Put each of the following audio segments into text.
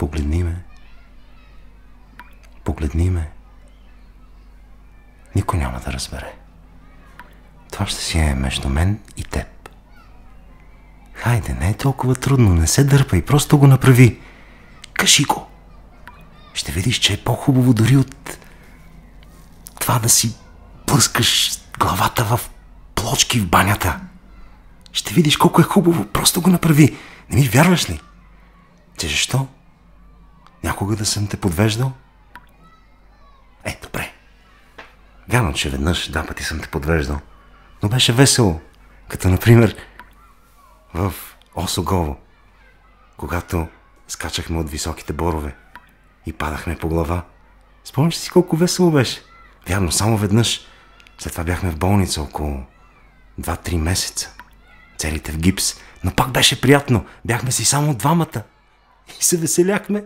Погледни ме. Погледни ме. Никой няма да разбере. Това ще си е между мен и теб. Хайде, не е толкова трудно, не се дърпай, просто го направи. Кажи го. Ще видиш, че е по-хубаво дори от това да си плъскаш главата в плочки в банята. Ще видиш колко е хубаво, просто го направи. Не ми вярваш ли? Че защо? Някога да съм те подвеждал? Добре. Вярно, че веднъж, два пъти съм те подвеждал. Но беше весело. Като, например, в Осогово, когато скачахме от високите борове и падахме по глава. Спомняш си колко весело беше? Вярно, само веднъж. След това бяхме в болница около 2-3 месеца. Целите в гипс. Но пак беше приятно. Бяхме си само двамата. И се веселяхме.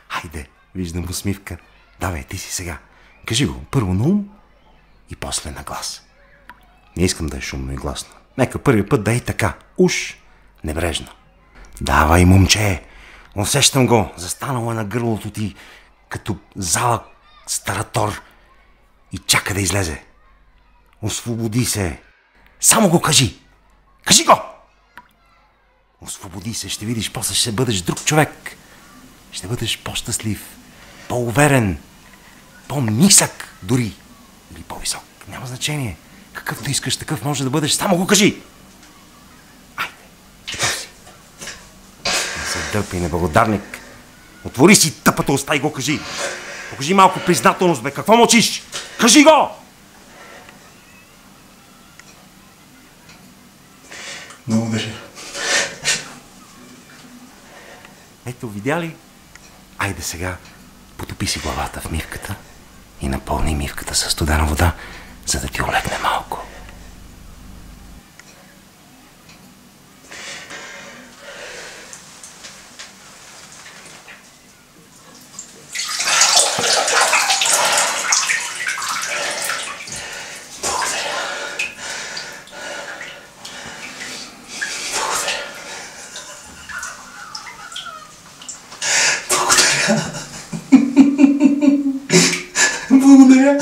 Хайде, виждам усмивка. Давай, ти си сега. Кажи го първо на ум и после на глас. Не искам да е шумно и гласно. Нека първи път да е така. Уж небрежно. Давай, момче. Усещам го. Застанало е на гърлото ти като залък старатор и чака да излезе. Освободи се. Само го кажи. Кажи го! Освободи се. Ще видиш, после ще бъдеш друг човек. Ще бъдеш по-щастлив, по-уверен, по-нисък дори. Или по-висок. Няма значение. Какъвто искаш, такъв може да бъдеш. Само го кажи. Айде. Готов си. Не се дърпай, неблагодарник. Отвори си тъпата уста и го кажи. Покажи малко признателност, бе. Какво мълчиш? Кажи го! Благодаря. Ето, видя ли? Айде сега, потопи си главата в мивката и напълни мивката със студена вода, за да ти олегне малко. Благодаря.